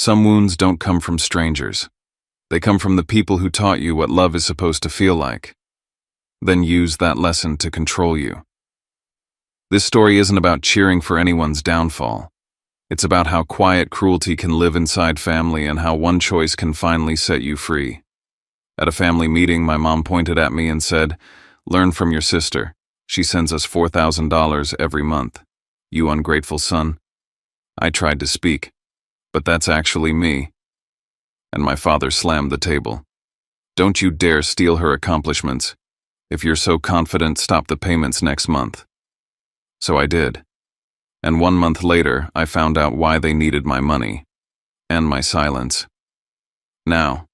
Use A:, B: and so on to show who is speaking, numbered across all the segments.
A: Some wounds don't come from strangers. They come from the people who taught you what love is supposed to feel like, then use that lesson to control you. This story isn't about cheering for anyone's downfall. It's about how quiet cruelty can live inside family and how one choice can finally set you free. At a family meeting, my mom pointed at me and said, "Learn from your sister. She sends us $4,000 every month. You ungrateful son." I tried to speak, but that's actually me. And my father slammed the table. "Don't you dare steal her accomplishments. If you're so confident, stop the payments next month." So I did. And 1 month later, I found out why they needed my money and my silence. Now,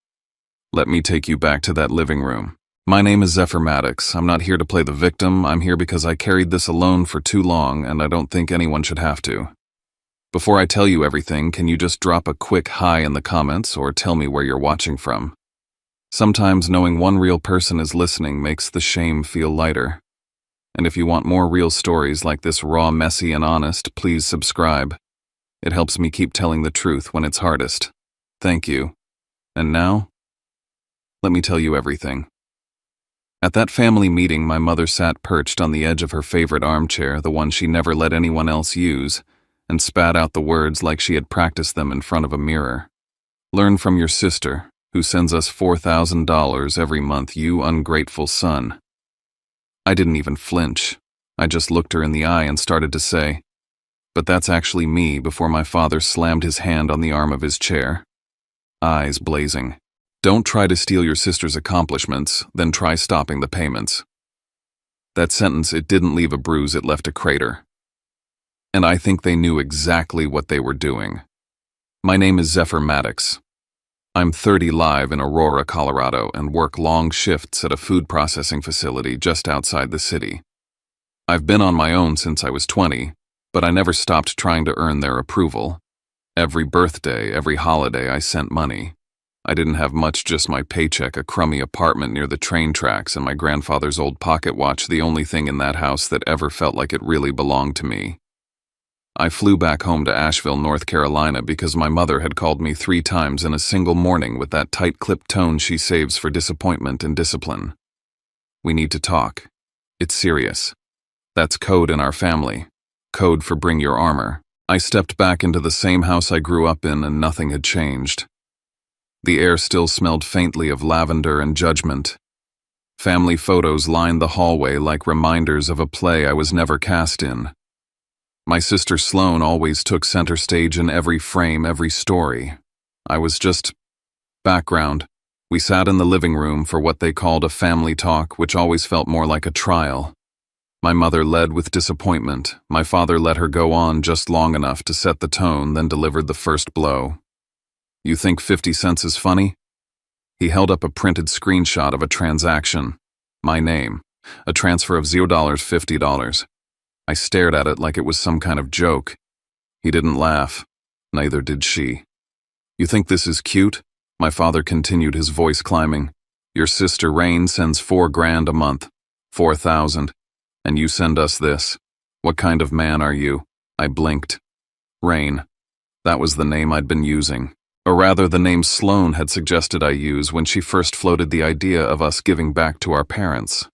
A: let me take you back to that living room. My name is Zephyr Maddox. I'm not here to play the victim. I'm here because I carried this alone for too long, and I don't think anyone should have to. Before I tell you everything, can you just drop a quick hi in the comments or tell me where you're watching from? Sometimes knowing one real person is listening makes the shame feel lighter. And if you want more real stories like this raw, messy, and honest, please subscribe. It helps me keep telling the truth when it's hardest. Thank you. And now, let me tell you everything. At that family meeting, my mother sat perched on the edge of her favorite armchair, the one she never let anyone else use, and spat out the words like she had practiced them in front of a mirror. "Learn from your sister, who sends us $4,000 every month, you ungrateful son." I didn't even flinch. I just looked her in the eye and started to say, "But that's actually me," before my father slammed his hand on the arm of his chair. Eyes blazing. "Don't try to steal your sister's accomplishments, then try stopping the payments." That sentence, it didn't leave a bruise, it left a crater. And I think they knew exactly what they were doing. My name is Zephyr Maddox. I'm 30 live in Aurora, Colorado, and work long shifts at a food processing facility just outside the city. I've been on my own since I was 20, but I never stopped trying to earn their approval. Every birthday, every holiday, I sent money. I didn't have much, just my paycheck, a crummy apartment near the train tracks, and my grandfather's old pocket watch, the only thing in that house that ever felt like it really belonged to me. I flew back home to Asheville, North Carolina, because my mother had called me 3 times in a single morning with that tight-clipped tone she saves for disappointment and discipline. "We need to talk. It's serious." That's code in our family. Code for bring your armor. I stepped back into the same house I grew up in, and nothing had changed. The air still smelled faintly of lavender and judgment. Family photos lined the hallway like reminders of a play I was never cast in. My sister Sloane always took center stage in every frame, every story. I was just background. We sat in the living room for what they called a family talk, which always felt more like a trial. My mother led with disappointment. My father let her go on just long enough to set the tone, then delivered the first blow. "You think 50 cents is funny?" He held up a printed screenshot of a transaction. My name. A transfer of $0, $50. I stared at it like it was some kind of joke. He didn't laugh. Neither did she. "You think this is cute?" My father continued, his voice climbing. "Your sister Rain sends $4,000 a month. 4,000. And you send us this. What kind of man are you?" I blinked. Rain. That was the name I'd been using. Or rather, the name Sloane had suggested I use when she first floated the idea of us giving back to our parents.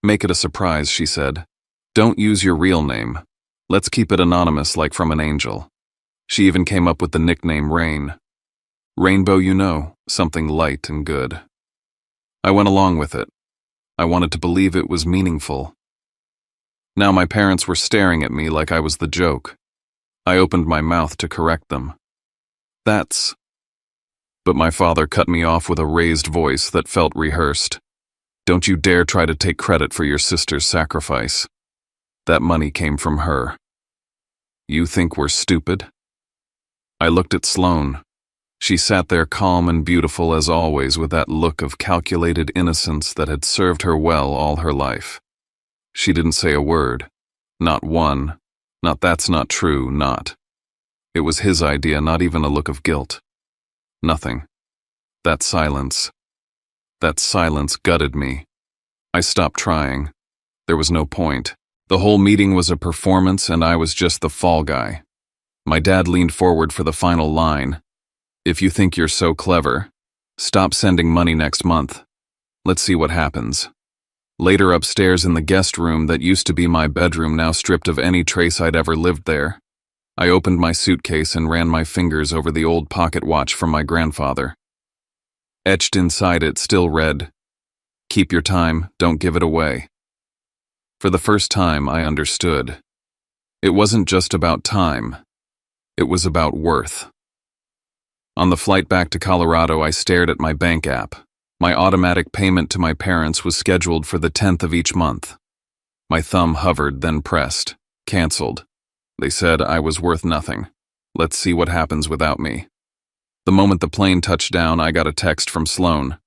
A: "Make it a surprise," she said. "Don't use your real name. Let's keep it anonymous, like from an angel." She even came up with the nickname Rain. Rainbow, you know, something light and good. I went along with it. I wanted to believe it was meaningful. Now my parents were staring at me like I was the joke. I opened my mouth to correct them. "That's..." But my father cut me off with a raised voice that felt rehearsed. "Don't you dare try to take credit for your sister's sacrifice. That money came from her. You think we're stupid?" I looked at Sloane. She sat there calm and beautiful as always, with that look of calculated innocence that had served her well all her life. She didn't say a word. Not one. Not "that's not true," not. It was his idea, not even a look of guilt. Nothing. That silence gutted me. I stopped trying. There was no point. The whole meeting was a performance, and I was just the fall guy. My dad leaned forward for the final line. If you think you're so clever, stop sending money next month. Let's see what happens. Later upstairs in the guest room that used to be my bedroom, now stripped of any trace I'd ever lived there, I opened my suitcase and ran my fingers over the old pocket watch from my grandfather. Etched inside it still read, "Keep your time, don't give it away." For the first time, I understood. It wasn't just about time. It was about worth. On the flight back to Colorado, I stared at my bank app. My automatic payment to my parents was scheduled for the 10th of each month. My thumb hovered, then pressed. Canceled. They said I was worth nothing. Let's see what happens without me. The moment the plane touched down, I got a text from Sloan.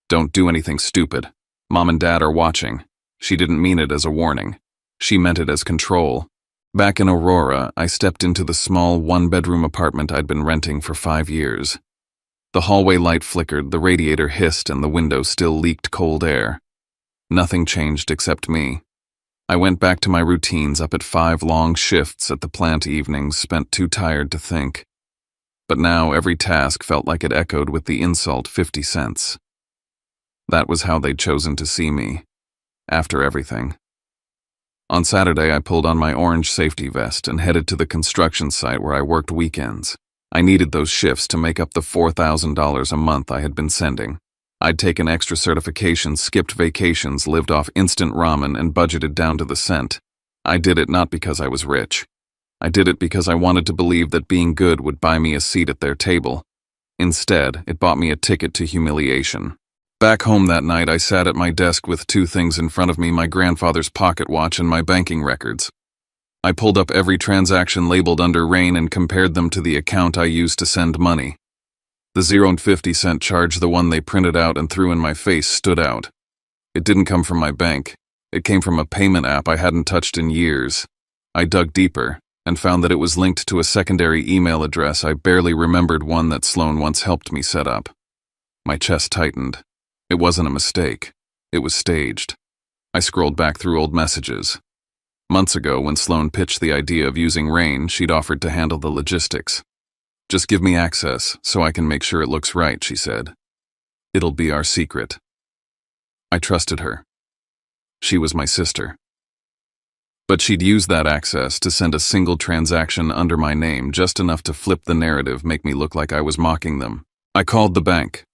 A: "Don't do anything stupid. Mom and Dad are watching." She didn't mean it as a warning. She meant it as control. Back in Aurora, I stepped into the small one-bedroom apartment I'd been renting for 5 years. The hallway light flickered, the radiator hissed, and the window still leaked cold air. Nothing changed except me. I went back to my routines, up at 5 long shifts at the plant evenings, spent too tired to think. But now every task felt like it echoed with the insult 50 cents. That was how they'd chosen to see me, after everything. On Saturday, I pulled on my orange safety vest and headed to the construction site where I worked weekends. I needed those shifts to make up the $4,000 a month I had been sending. I'd taken extra certifications, skipped vacations, lived off instant ramen, and budgeted down to the cent. I did it not because I was rich. I did it because I wanted to believe that being good would buy me a seat at their table. Instead, it bought me a ticket to humiliation. Back home that night, I sat at my desk with 2 things in front of me: my grandfather's pocket watch and my banking records. I pulled up every transaction labeled under Rain and compared them to the account I used to send money. The 0.50 charge, the one they printed out and threw in my face, stood out. It didn't come from my bank. It came from a payment app I hadn't touched in years. I dug deeper and found that it was linked to a secondary email address I barely remembered, one that Sloan once helped me set up. My chest tightened. It wasn't a mistake. It was staged. I scrolled back through old messages. Months ago, when Sloan pitched the idea of using Rain, she'd offered to handle the logistics. "Just give me access so I can make sure it looks right," she said. "It'll be our secret." I trusted her. She was my sister. But she'd used that access to send a single transaction under my name, just enough to flip the narrative, make me look like I was mocking them. I called the bank,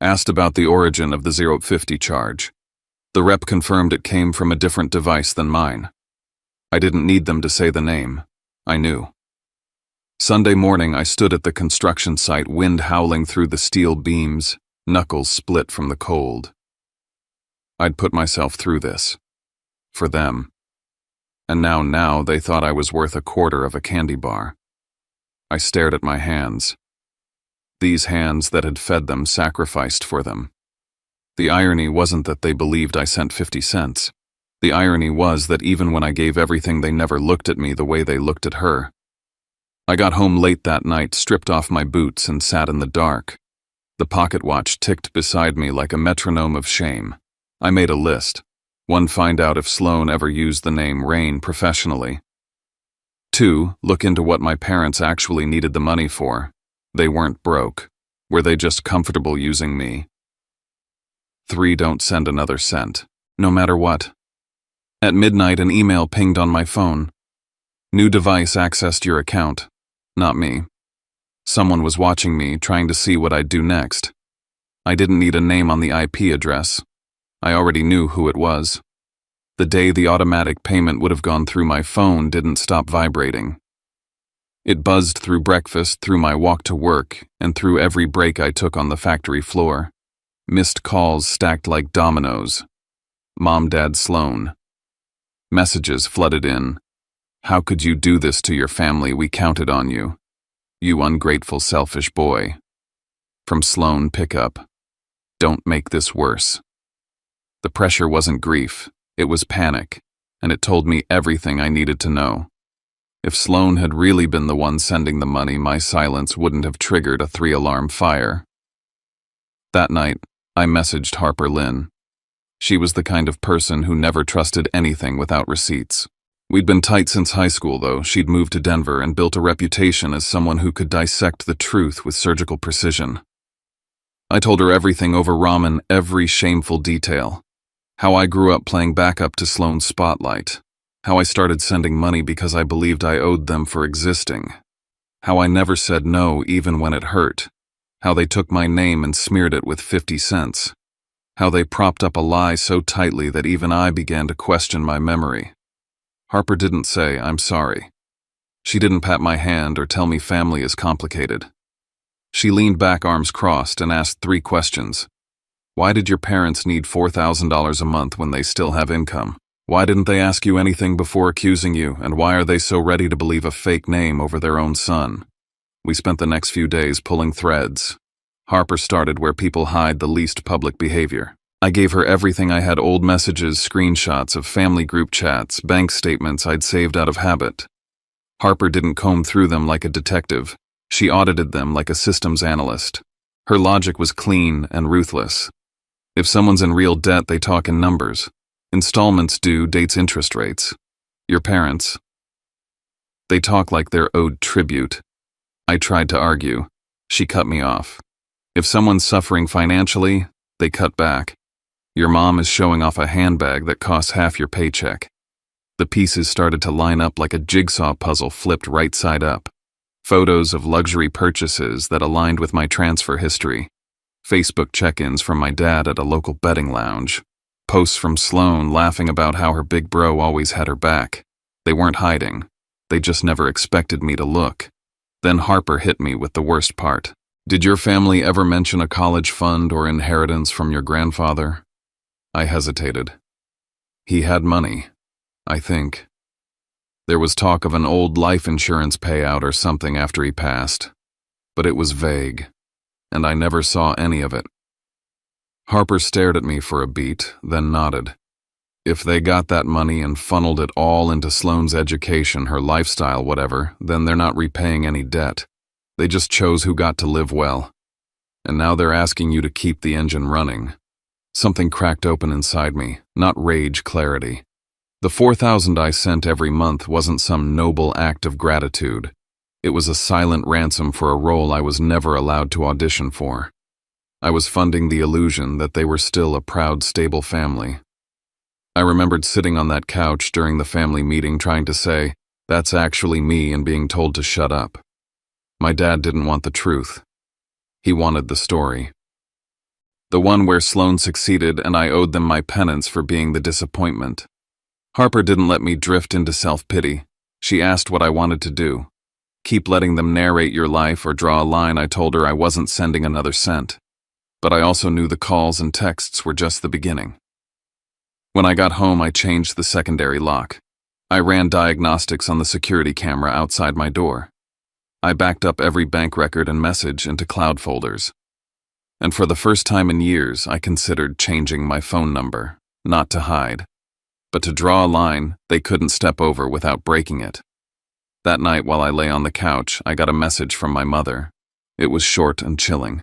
A: asked about the origin of the 0.50 charge. The rep confirmed it came from a different device than mine. I didn't need them to say the name. I knew. Sunday morning, I stood at the construction site, wind howling through the steel beams, knuckles split from the cold. I'd put myself through this. For them. And now they thought I was worth a quarter of a candy bar. I stared at my hands. These hands that had fed them, sacrificed for them. The irony wasn't that they believed I sent 50 cents. The irony was that even when I gave everything, they never looked at me the way they looked at her. I got home late that night, stripped off my boots, and sat in the dark. The pocket watch ticked beside me like a metronome of shame. I made a list. 1, find out if Sloan ever used the name Rain professionally. 2, look into what my parents actually needed the money for. They weren't broke. Were they just comfortable using me? 3, don't send another cent, no matter what. At midnight, an email pinged on my phone. New device accessed your account. Not me. Someone was watching me, trying to see what I'd do next. I didn't need a name on the IP address. I already knew who it was. The day the automatic payment would have gone through, my phone didn't stop vibrating. It buzzed through breakfast, through my walk to work, and through every break I took on the factory floor. Missed calls stacked like dominoes. Mom, Dad, Sloan. Messages flooded in. How could you do this to your family? We counted on you. You ungrateful, selfish boy. From Sloan, pickup. Don't make this worse. The pressure wasn't grief, it was panic, and it told me everything I needed to know. If Sloan had really been the one sending the money, my silence wouldn't have triggered a 3-alarm fire. That night, I messaged Harper Lynn. She was the kind of person who never trusted anything without receipts. We'd been tight since high school, though. She'd moved to Denver and built a reputation as someone who could dissect the truth with surgical precision. I told her everything over ramen, every shameful detail. How I grew up playing backup to Sloane's spotlight. How I started sending money because I believed I owed them for existing. How I never said no even when it hurt. How they took my name and smeared it with 50 cents. How they propped up a lie so tightly that even I began to question my memory. Harper didn't say, "I'm sorry." She didn't pat my hand or tell me family is complicated. She leaned back, arms crossed, and asked 3 questions. Why did your parents need $4,000 a month when they still have income? Why didn't they ask you anything before accusing you, and why are they so ready to believe a fake name over their own son? We spent the next few days pulling threads. Harper started where people hide the least public behavior. I gave her everything I had: old messages, screenshots of family group chats, bank statements I'd saved out of habit. Harper didn't comb through them like a detective. She audited them like a systems analyst. Her logic was clean and ruthless. If someone's in real debt, they talk in numbers. Installments due, dates, interest rates. Your parents, they talk like they're owed tribute. I tried to argue. She cut me off. If someone's suffering financially, they cut back. Your mom is showing off a handbag that costs half your paycheck. The pieces started to line up like a jigsaw puzzle flipped right side up. Photos of luxury purchases that aligned with my transfer history. Facebook check-ins from my dad at a local betting lounge. Posts from Sloane laughing about how her big bro always had her back. They weren't hiding. They just never expected me to look. Then Harper hit me with the worst part. Did your family ever mention a college fund or inheritance from your grandfather? I hesitated. He had money, I think. There was talk of an old life insurance payout or something after he passed, but it was vague, and I never saw any of it. Harper stared at me for a beat, then nodded. If they got that money and funneled it all into Sloane's education, her lifestyle, whatever, then they're not repaying any debt. They just chose who got to live well. And now they're asking you to keep the engine running. Something cracked open inside me, not rage, clarity. The $4,000 I sent every month wasn't some noble act of gratitude. It was a silent ransom for a role I was never allowed to audition for. I was funding the illusion that they were still a proud, stable family. I remembered sitting on that couch during the family meeting trying to say, "That's actually me," and being told to shut up. My dad didn't want the truth. He wanted the story. The one where Sloane succeeded and I owed them my penance for being the disappointment. Harper didn't let me drift into self-pity. She asked what I wanted to do. Keep letting them narrate your life or draw a line. I told her I wasn't sending another cent. But I also knew the calls and texts were just the beginning. When I got home, I changed the secondary lock. I ran diagnostics on the security camera outside my door. I backed up every bank record and message into cloud folders. And for the first time in years, I considered changing my phone number, not to hide, but to draw a line they couldn't step over without breaking it. That night, while I lay on the couch, I got a message from my mother. It was short and chilling.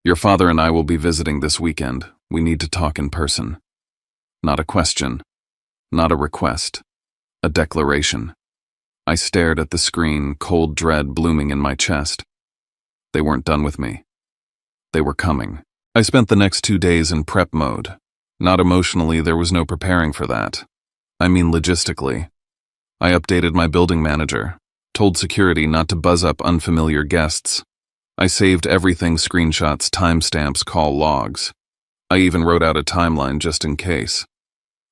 A: "Your father and I will be visiting this weekend. We need to talk in person." Not a question, not a request, a declaration. I stared at the screen, cold dread blooming in my chest. They weren't done with me. They were coming. I spent the next 2 days in prep mode. Not emotionally, there was no preparing for that. I mean logistically. I updated my building manager, told security not to buzz up unfamiliar guests. I saved everything: screenshots, timestamps, call logs. I even wrote out a timeline just in case.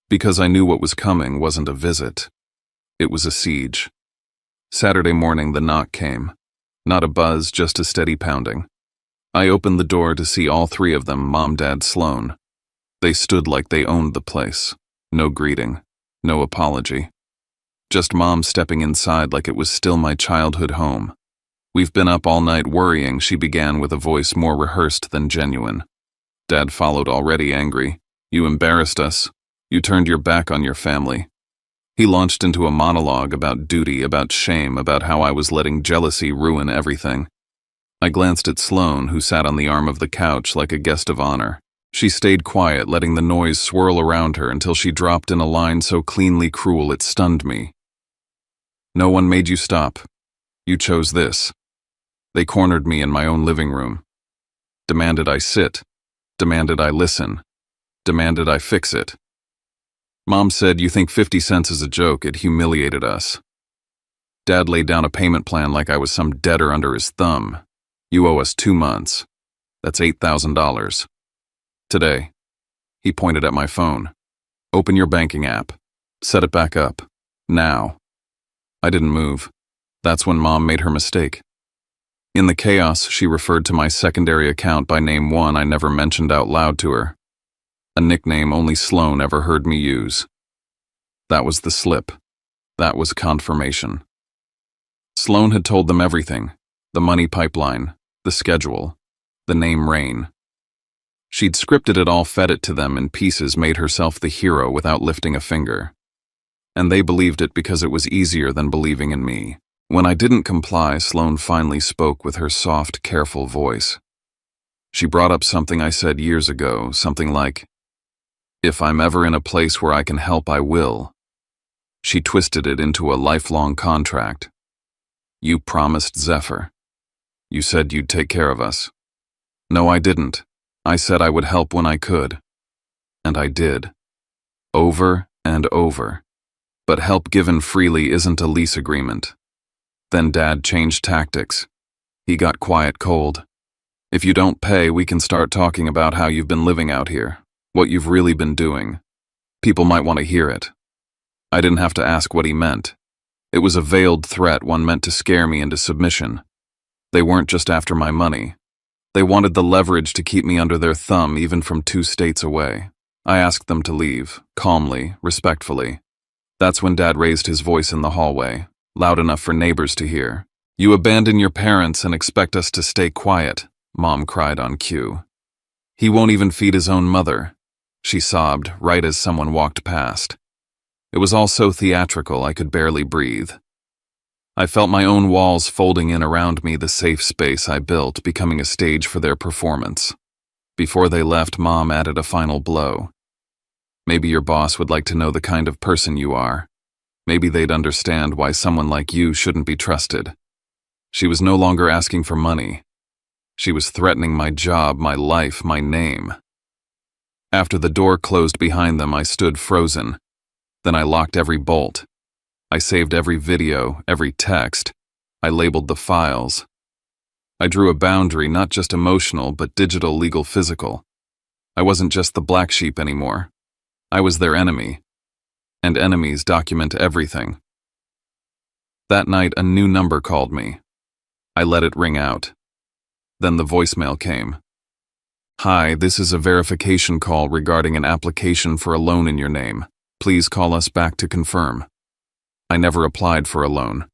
A: Because I knew what was coming wasn't a visit. It was a siege. Saturday morning, the knock came. Not a buzz, just a steady pounding. I opened the door to see all 3 of them, Mom, Dad, Sloane. They stood like they owned the place. No greeting, no apology. Just Mom stepping inside like it was still my childhood home. "We've been up all night worrying," she began with a voice more rehearsed than genuine. Dad followed, already angry. "You embarrassed us. You turned your back on your family." He launched into a monologue about duty, about shame, about how I was letting jealousy ruin everything. I glanced at Sloane, who sat on the arm of the couch like a guest of honor. She stayed quiet, letting the noise swirl around her until she dropped in a line so cleanly cruel it stunned me. No one made you stop. You chose this. They cornered me in my own living room. Demanded I sit. Demanded I listen. Demanded I fix it. Mom said, "You think 50 cents is a joke?" It humiliated us. Dad laid down a payment plan like I was some debtor under his thumb. "You owe us 2 months. That's $8,000. Today." He pointed at my phone. "Open your banking app. Set it back up. Now." I didn't move. That's when Mom made her mistake. In the chaos, she referred to my secondary account by name, one I never mentioned out loud to her. A nickname only Sloan ever heard me use. That was the slip. That was confirmation. Sloan had told them everything. The money pipeline, the schedule, the name Rain. She'd scripted it all, fed it to them in pieces, made herself the hero without lifting a finger. And they believed it because it was easier than believing in me. When I didn't comply, Sloan finally spoke with her soft, careful voice. She brought up something I said years ago, something like, "If I'm ever in a place where I can help, I will." She twisted it into a lifelong contract. "You promised Zephyr. You said you'd take care of us." "No, I didn't. I said I would help when I could." And I did. Over and over. But help given freely isn't a lease agreement. Then Dad changed tactics. He got quiet cold. "If you don't pay, we can start talking about how you've been living out here, what you've really been doing. People might want to hear it." I didn't have to ask what he meant. It was a veiled threat, one meant to scare me into submission. They weren't just after my money. They wanted the leverage to keep me under their thumb, even from 2 states away. I asked them to leave, calmly, respectfully. That's when Dad raised his voice in the hallway, loud enough for neighbors to hear. "You abandon your parents and expect us to stay quiet," Mom cried on cue. "He won't even feed his own mother," she sobbed right as someone walked past. It was all so theatrical I could barely breathe. I felt my own walls folding in around me, the safe space I built becoming a stage for their performance. Before they left, Mom added a final blow. "Maybe your boss would like to know the kind of person you are. Maybe they'd understand why someone like you shouldn't be trusted." She was no longer asking for money. She was threatening my job, my life, my name. After the door closed behind them, I stood frozen. Then I locked every bolt. I saved every video, every text. I labeled the files. I drew a boundary, not just emotional, but digital, legal, physical. I wasn't just the black sheep anymore. I was their enemy. And enemies document everything. That night, a new number called me. I let it ring out. Then the voicemail came. "Hi, this is a verification call regarding an application for a loan in your name. Please call us back to confirm." I never applied for a loan,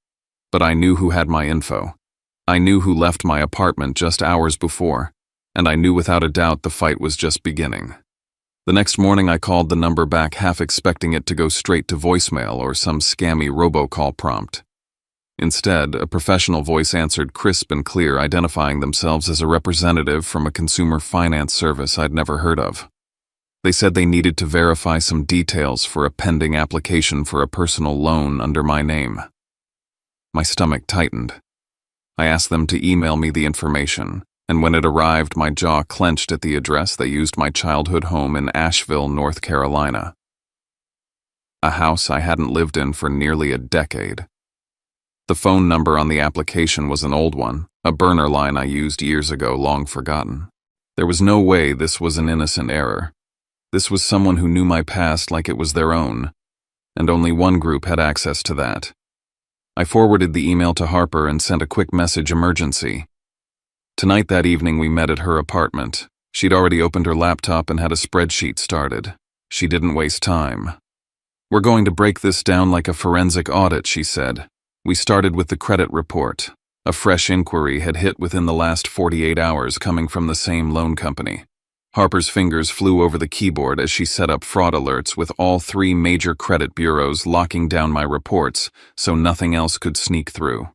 A: but I knew who had my info. I knew who left my apartment just hours before, and I knew without a doubt the fight was just beginning. The next morning I called the number back, half expecting it to go straight to voicemail or some scammy robocall prompt. Instead, a professional voice answered, crisp and clear, identifying themselves as a representative from a consumer finance service I'd never heard of. They said they needed to verify some details for a pending application for a personal loan under my name. My stomach tightened. I asked them to email me the information, and when it arrived, my jaw clenched at the address they used: my childhood home in Asheville, North Carolina. A house I hadn't lived in for nearly a decade. The phone number on the application was an old one, a burner line I used years ago, long forgotten. There was no way this was an innocent error. This was someone who knew my past like it was their own, and only one group had access to that. I forwarded the email to Harper and sent a quick message: emergency. Tonight that evening we met at her apartment. She'd already opened her laptop and had a spreadsheet started. She didn't waste time. "We're going to break this down like a forensic audit," she said. We started with the credit report. A fresh inquiry had hit within the last 48 hours, coming from the same loan company. Harper's fingers flew over the keyboard as she set up fraud alerts, with all 3 major credit bureaus locking down my reports so nothing else could sneak through.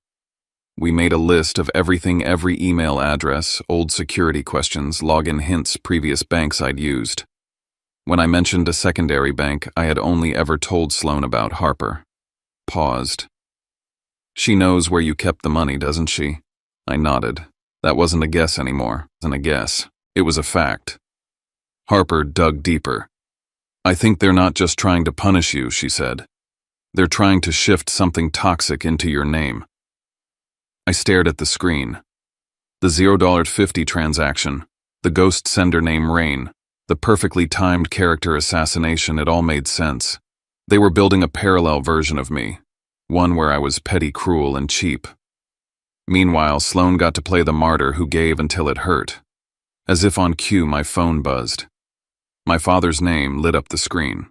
A: We made a list of everything: every email address, old security questions, login hints, previous banks I'd used. When I mentioned a secondary bank I had only ever told Sloan about, Harper paused. She knows where you kept the money, doesn't she? I nodded. That wasn't a guess anymore. It wasn't a guess. It was a fact. Harper dug deeper. I think they're not just trying to punish you, she said. They're trying to shift something toxic into your name. I stared at the screen. The $0.50 transaction, the ghost sender name Rain, the perfectly timed character assassination, it all made sense. They were building a parallel version of me, one where I was petty, cruel, and cheap. Meanwhile, Sloane got to play the martyr who gave until it hurt. As if on cue, my phone buzzed. My father's name lit up the screen.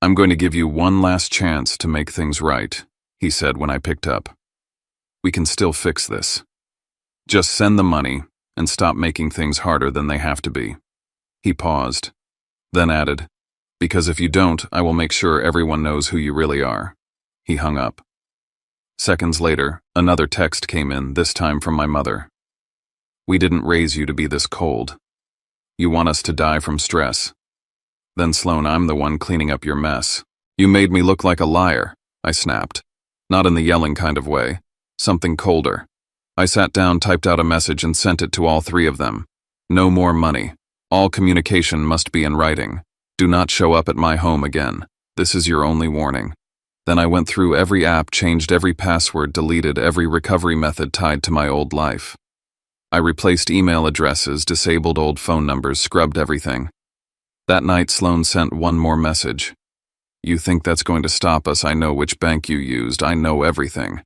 A: I'm going to give you one last chance to make things right, he said when I picked up. We can still fix this. Just send the money and stop making things harder than they have to be. He paused, then added, because if you don't, I will make sure everyone knows who you really are. He hung up. Seconds later, another text came in, this time from my mother. We didn't raise you to be this cold. You want us to die from stress. Then Sloane, I'm the one cleaning up your mess. You made me look like a liar, I snapped. Not in the yelling kind of way. Something colder. I sat down, typed out a message, and sent it to all three of them. No more money. All communication must be in writing. Do not show up at my home again. This is your only warning. Then I went through every app, changed every password, deleted every recovery method tied to my old life. I replaced email addresses, disabled old phone numbers, scrubbed everything. That night, Sloane sent one more message. You think that's going to stop us? I know which bank you used. I know everything.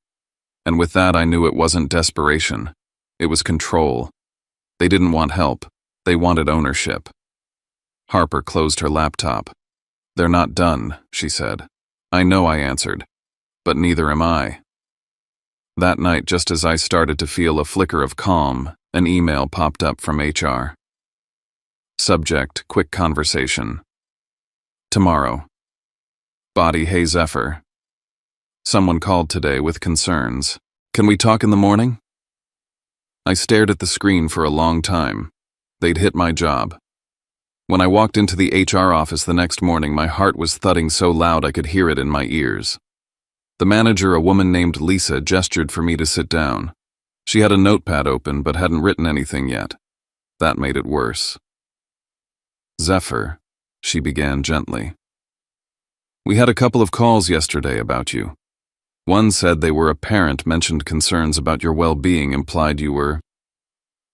A: And with that, I knew it wasn't desperation. It was control. They didn't want help. They wanted ownership. Harper closed her laptop. They're not done, she said. I know, I answered. But neither am I. That night, just as I started to feel a flicker of calm, an email popped up from HR. Subject, quick conversation. Tomorrow. Body, hey Zephyr. Someone called today with concerns. Can we talk in the morning? I stared at the screen for a long time. They'd hit my job. When I walked into the HR office the next morning, my heart was thudding so loud I could hear it in my ears. The manager, a woman named Lisa, gestured for me to sit down. She had a notepad open but hadn't written anything yet. That made it worse. Zephyr, she began gently. We had a couple of calls yesterday about you. One said they were a parent, mentioned concerns about your well-being, implied you were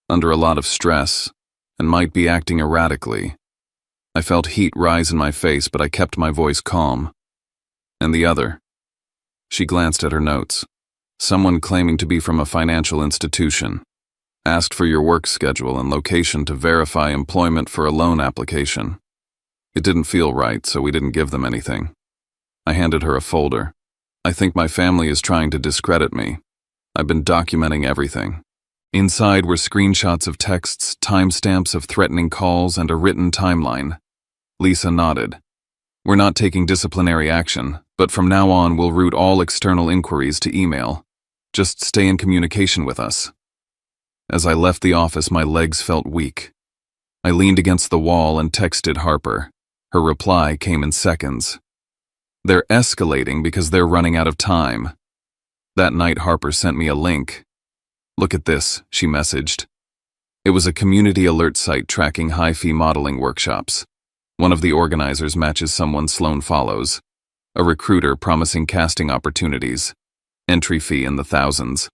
A: under a lot of stress and might be acting erratically. I felt heat rise in my face, but I kept my voice calm. And the other? She glanced at her notes. Someone claiming to be from a financial institution. Asked for your work schedule and location to verify employment for a loan application. It didn't feel right, so we didn't give them anything. I handed her a folder. I think my family is trying to discredit me. I've been documenting everything. Inside were screenshots of texts, timestamps of threatening calls, and a written timeline. Lisa nodded. We're not taking disciplinary action, but from now on we'll route all external inquiries to email. Just stay in communication with us. As I left the office, my legs felt weak. I leaned against the wall and texted Harper. Her reply came in seconds. They're escalating because they're running out of time. That night, Harper sent me a link. Look at this, she messaged. It was a community alert site tracking high-fee modeling workshops. One of the organizers matches someone Sloane follows. A recruiter promising casting opportunities. Entry fee in the thousands.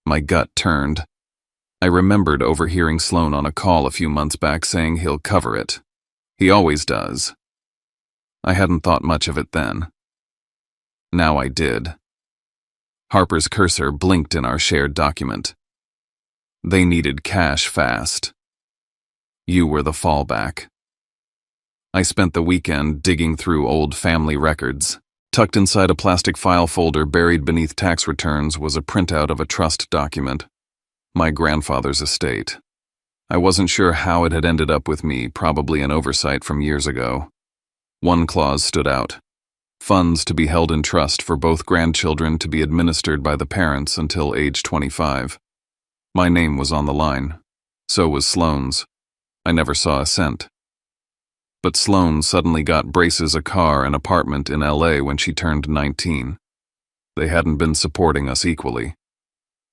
A: My gut turned. I remembered overhearing Sloane on a call a few months back saying he'll cover it. He always does. I hadn't thought much of it then. Now I did. Harper's cursor blinked in our shared document. They needed cash fast. You were the fallback. I spent the weekend digging through old family records. Tucked inside a plastic file folder buried beneath tax returns was a printout of a trust document. My grandfather's estate. I wasn't sure how it had ended up with me, probably an oversight from years ago. One clause stood out. Funds to be held in trust for both grandchildren to be administered by the parents until age 25. My name was on the line. So was Sloane's. I never saw a cent. But Sloane suddenly got braces, a car, an apartment in LA when she turned 19. They hadn't been supporting us equally.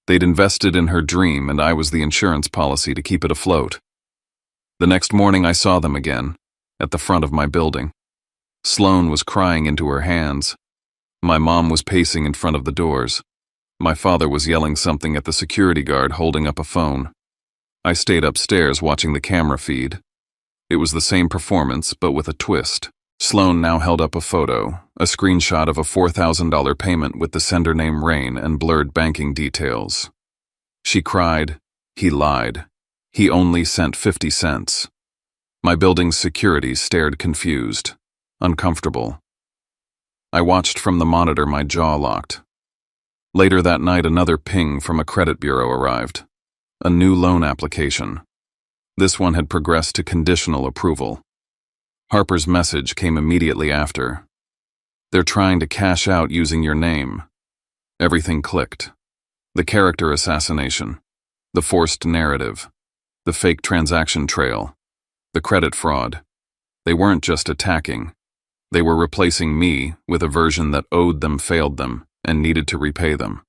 A: They'd invested in her dream, and I was the insurance policy to keep it afloat. The next morning I saw them again, at the front of my building. Sloan was crying into her hands. My mom was pacing in front of the doors. My father was yelling something at the security guard holding up a phone. I stayed upstairs watching the camera feed. It was the same performance, but with a twist. Sloan now held up a photo, a screenshot of a $4,000 payment with the sender name Rain and blurred banking details. She cried, "He lied. He only sent 50 cents. My building's security stared confused, uncomfortable. I watched from the monitor, my jaw locked. Later that night, another ping from a credit bureau arrived. A new loan application. This one had progressed to conditional approval. Harper's message came immediately after. "They're trying to cash out using your name." Everything clicked. The character assassination, the forced narrative, the fake transaction trail, the credit fraud. They weren't just attacking. They were replacing me with a version that owed them, failed them, and needed to repay them.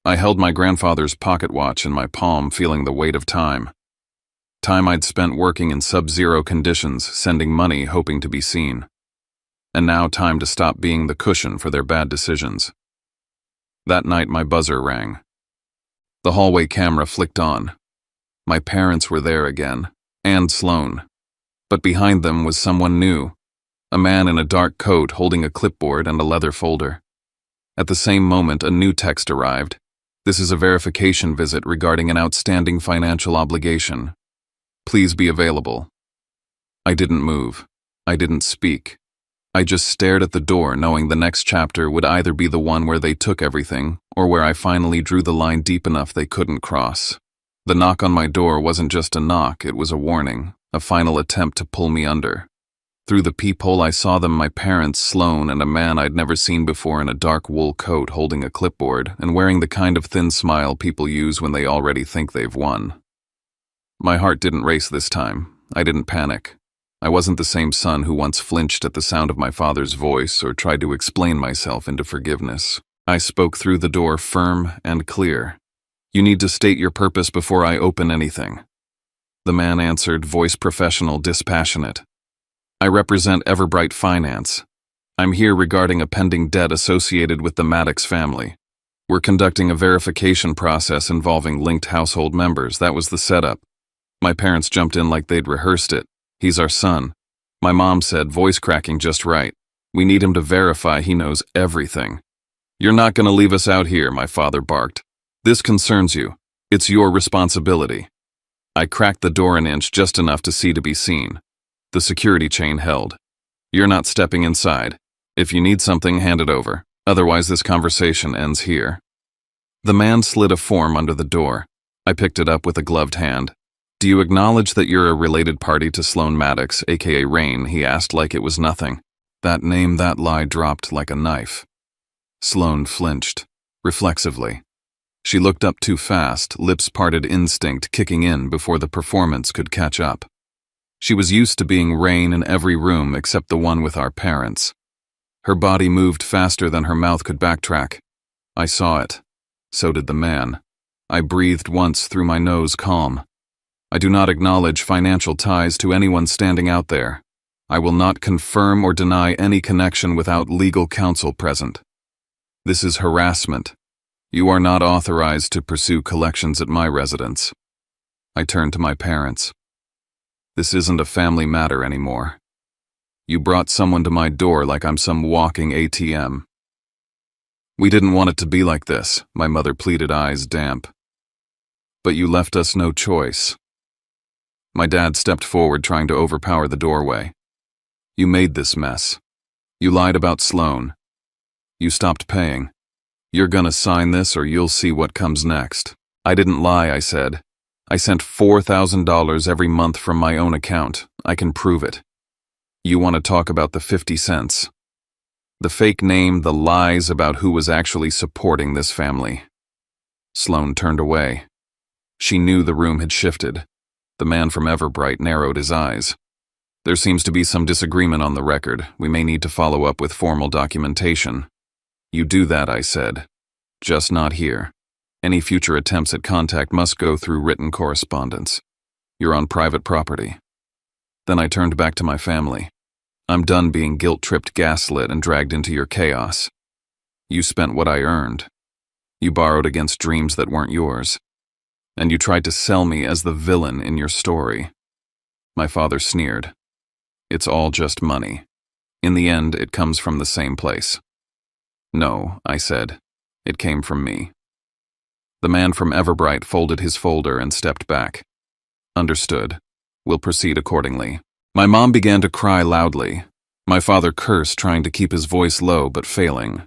A: I held my grandfather's pocket watch in my palm, feeling the weight of time. Time I'd spent working in sub-zero conditions, sending money, hoping to be seen. And now time to stop being the cushion for their bad decisions. That night my buzzer rang. The hallway camera flicked on. My parents were there again, and Sloan. But behind them was someone new. A man in a dark coat holding a clipboard and a leather folder. At the same moment, a new text arrived. "This is a verification visit regarding an outstanding financial obligation. Please be available." I didn't move. I didn't speak. I just stared at the door, knowing the next chapter would either be the one where they took everything, or where I finally drew the line deep enough they couldn't cross. The knock on my door wasn't just a knock, it was a warning, a final attempt to pull me under. Through the peephole I saw them, my parents, Sloan, and a man I'd never seen before in a dark wool coat holding a clipboard and wearing the kind of thin smile people use when they already think they've won. My heart didn't race this time. I didn't panic. I wasn't the same son who once flinched at the sound of my father's voice or tried to explain myself into forgiveness. I spoke through the door, firm and clear. "You need to state your purpose before I open anything." The man answered, voice professional, dispassionate. "I represent Everbright Finance. I'm here regarding a pending debt associated with the Maddox family. We're conducting a verification process involving linked household members. That was the setup." My parents jumped in like they'd rehearsed it. "He's our son." My mom said, voice cracking just right. "We need him to verify he knows everything." "You're not going to leave us out here," my father barked. "This concerns you. It's your responsibility." I cracked the door an inch, just enough to see to be seen. The security chain held. "You're not stepping inside. If you need something, hand it over. Otherwise, this conversation ends here." The man slid a form under the door. I picked it up with a gloved hand. "Do you acknowledge that you're a related party to Sloan Maddox, aka Rain?" he asked like it was nothing. That name, that lie dropped like a knife. Sloan flinched, reflexively. She looked up too fast, lips parted, instinct kicking in before the performance could catch up. She was used to being Rain in every room except the one with our parents. Her body moved faster than her mouth could backtrack. I saw it. So did the man. I breathed once through my nose, calm. "I do not acknowledge financial ties to anyone standing out there. I will not confirm or deny any connection without legal counsel present. This is harassment. You are not authorized to pursue collections at my residence." I turned to my parents. "This isn't a family matter anymore. You brought someone to my door like I'm some walking ATM." "We didn't want it to be like this," my mother pleaded, eyes damp. "But you left us no choice." My dad stepped forward, trying to overpower the doorway. "You made this mess. You lied about Sloan. You stopped paying. You're gonna sign this or you'll see what comes next." "I didn't lie," I said. "I sent $4,000 every month from my own account. I can prove it. You want to talk about the 50 cents? The fake name, the lies about who was actually supporting this family." Sloan turned away. She knew the room had shifted. The man from Everbright narrowed his eyes. "There seems to be some disagreement on the record. We may need to follow up with formal documentation. You do that, I said. Just not here. Any future attempts at contact must go through written correspondence. You're on private property. Then I turned back to my family. I'm done being guilt-tripped, gaslit, and dragged into your chaos. You spent what I earned. You borrowed against dreams that weren't yours. And you tried to sell me as the villain in your story. My father sneered. It's all just money. In the end, it comes from the same place. No, I said. It came from me. The man from Everbright folded his folder and stepped back. Understood. We'll proceed accordingly. My mom began to cry loudly. My father cursed, trying to keep his voice low but failing.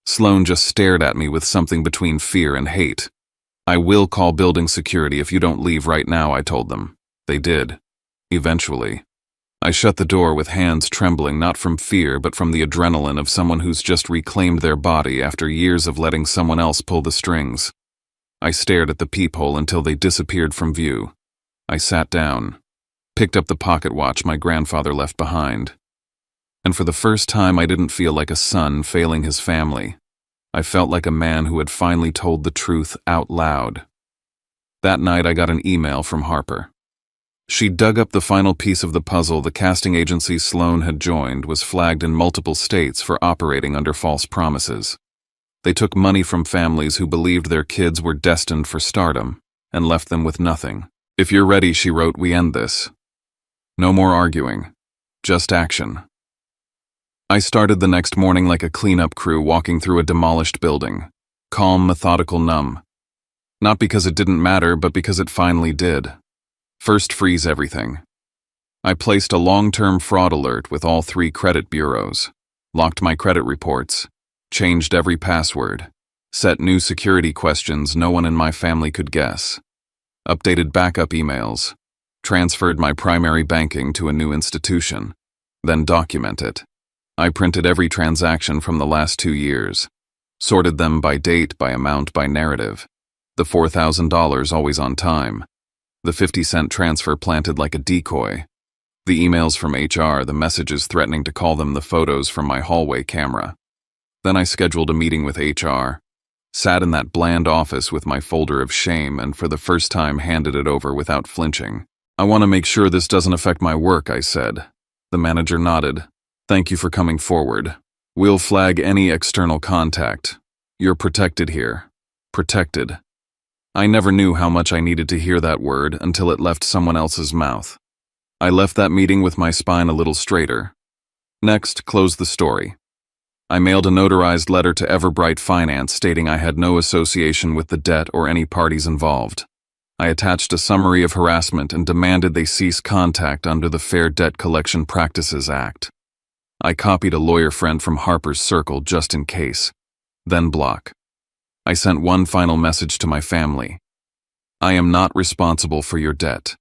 A: Sloan just stared at me with something between fear and hate. I will call building security if you don't leave right now, I told them. They did. Eventually. I shut the door with hands trembling, not from fear but from the adrenaline of someone who's just reclaimed their body after years of letting someone else pull the strings. I stared at the peephole until they disappeared from view. I sat down, picked up the pocket watch my grandfather left behind. And for the first time, I didn't feel like a son failing his family. I felt like a man who had finally told the truth out loud. That night, I got an email from Harper. She dug up the final piece of the puzzle. The casting agency Sloan had joined was flagged in multiple states for operating under false promises. They took money from families who believed their kids were destined for stardom and left them with nothing. If you're ready, she wrote, we end this. No more arguing. Just action. I started the next morning like a cleanup crew walking through a demolished building. Calm, methodical, numb. Not because it didn't matter, but because it finally did. First, freeze everything. I placed a long-term fraud alert with all 3 credit bureaus, locked my credit reports, changed every password, set new security questions no one in my family could guess, updated backup emails, transferred my primary banking to a new institution, then document it. I printed every transaction from the last 2 years, sorted them by date, by amount, by narrative. The $4,000 always on time. The 50-cent transfer planted like a decoy. The emails from HR, the messages threatening to call them, the photos from my hallway camera. Then I scheduled a meeting with HR, sat in that bland office with my folder of shame, and for the first time handed it over without flinching. I want to make sure this doesn't affect my work, I said. The manager nodded. Thank you for coming forward. We'll flag any external contact. You're protected here. Protected. I never knew how much I needed to hear that word until it left someone else's mouth. I left that meeting with my spine a little straighter. Next, close the story. I mailed a notarized letter to Everbright Finance stating I had no association with the debt or any parties involved. I attached a summary of harassment and demanded they cease contact under the Fair Debt Collection Practices Act. I copied a lawyer friend from Harper's Circle just in case. Then block. I sent one final message to my family. I am not responsible for your debt.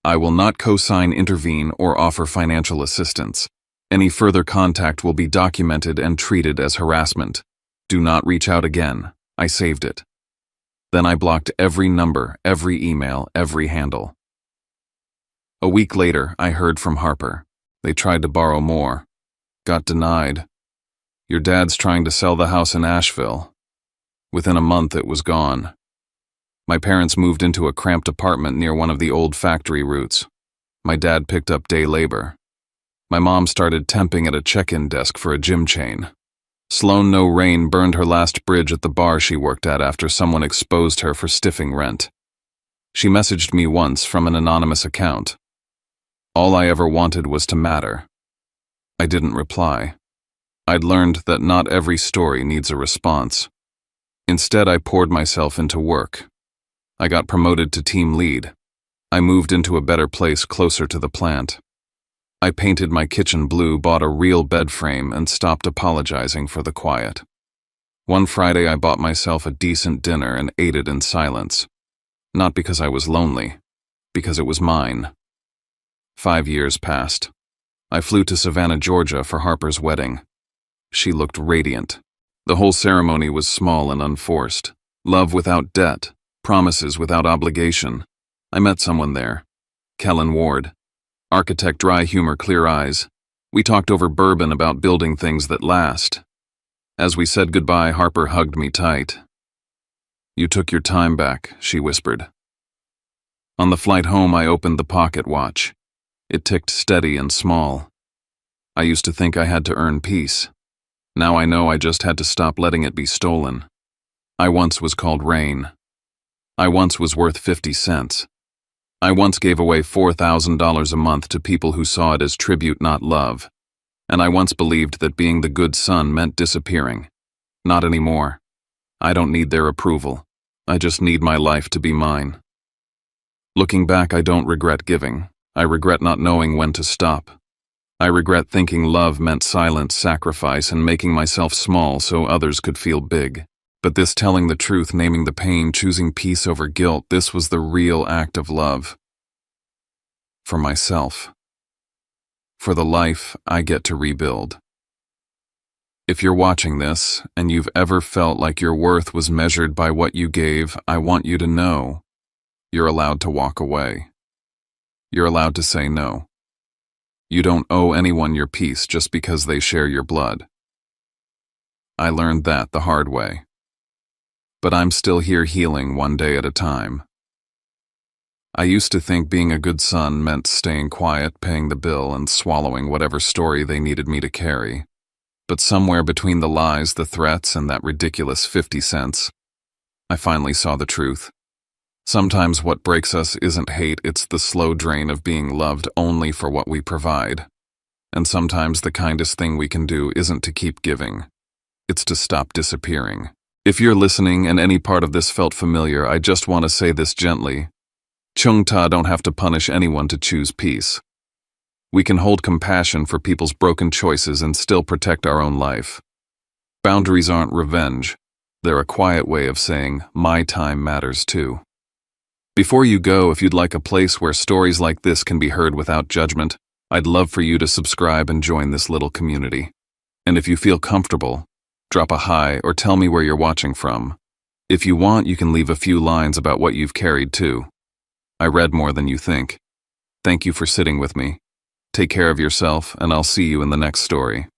A: I will not co-sign, intervene, or offer financial assistance. Any further contact will be documented and treated as harassment. Do not reach out again. I saved it. Then I blocked every number, every email, every handle. A week later, I heard from Harper. They tried to borrow more. Got denied. Your dad's trying to sell the house in Asheville. Within a month, it was gone. My parents moved into a cramped apartment near one of the old factory routes. My dad picked up day labor. My mom started temping at a check-in desk for a gym chain. Sloan No Rain burned her last bridge at the bar she worked at after someone exposed her for stiffing rent. She messaged me once from an anonymous account. All I ever wanted was to matter. I didn't reply. I'd learned that not every story needs a response. Instead, I poured myself into work. I got promoted to team lead. I moved into a better place closer to the plant. I painted my kitchen blue, bought a real bed frame, and stopped apologizing for the quiet. One Friday, I bought myself a decent dinner and ate it in silence. Not because I was lonely, because it was mine. 5 years passed. I flew to Savannah, Georgia for Harper's wedding. She looked radiant. The whole ceremony was small and unforced. Love without debt, promises without obligation. I met someone there. Kellen Ward. Architect, dry humor, clear eyes. We talked over bourbon about building things that last. As we said goodbye, Harper hugged me tight. "You took your time back," she whispered. On the flight home, I opened the pocket watch. It ticked steady and small. I used to think I had to earn peace. Now I know I just had to stop letting it be stolen. I once was called Rain. I once was worth 50 cents. I once gave away $4,000 a month to people who saw it as tribute, not love. And I once believed that being the good son meant disappearing. Not anymore. I don't need their approval. I just need my life to be mine. Looking back, I don't regret giving. I regret not knowing when to stop. I regret thinking love meant silence, sacrifice, and making myself small so others could feel big. But this telling the truth, naming the pain, choosing peace over guilt, this was the real act of love. For myself. For the life I get to rebuild. If you're watching this, and you've ever felt like your worth was measured by what you gave, I want you to know you're allowed to walk away. You're allowed to say no. You don't owe anyone your peace just because they share your blood. I learned that the hard way. But I'm still here healing one day at a time. I used to think being a good son meant staying quiet, paying the bill, and swallowing whatever story they needed me to carry. But somewhere between the lies, the threats, and that ridiculous 50 cents, I finally saw the truth. Sometimes what breaks us isn't hate, it's the slow drain of being loved only for what we provide. And sometimes the kindest thing we can do isn't to keep giving. It's to stop disappearing. If you're listening and any part of this felt familiar, I just want to say this gently. Chung-ta don't have to punish anyone to choose peace. We can hold compassion for people's broken choices and still protect our own life. Boundaries aren't revenge. They're a quiet way of saying, my time matters too. Before you go, if you'd like a place where stories like this can be heard without judgment, I'd love for you to subscribe and join this little community. And if you feel comfortable, drop a hi or tell me where you're watching from. If you want, you can leave a few lines about what you've carried too. I read more than you think. Thank you for sitting with me. Take care of yourself, and I'll see you in the next story.